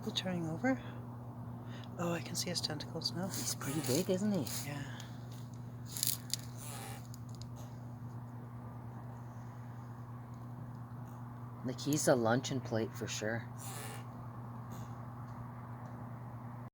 Is turning over? Oh, I can see his tentacles now. He's pretty big, isn't he? Yeah. Like, he's a luncheon plate for sure.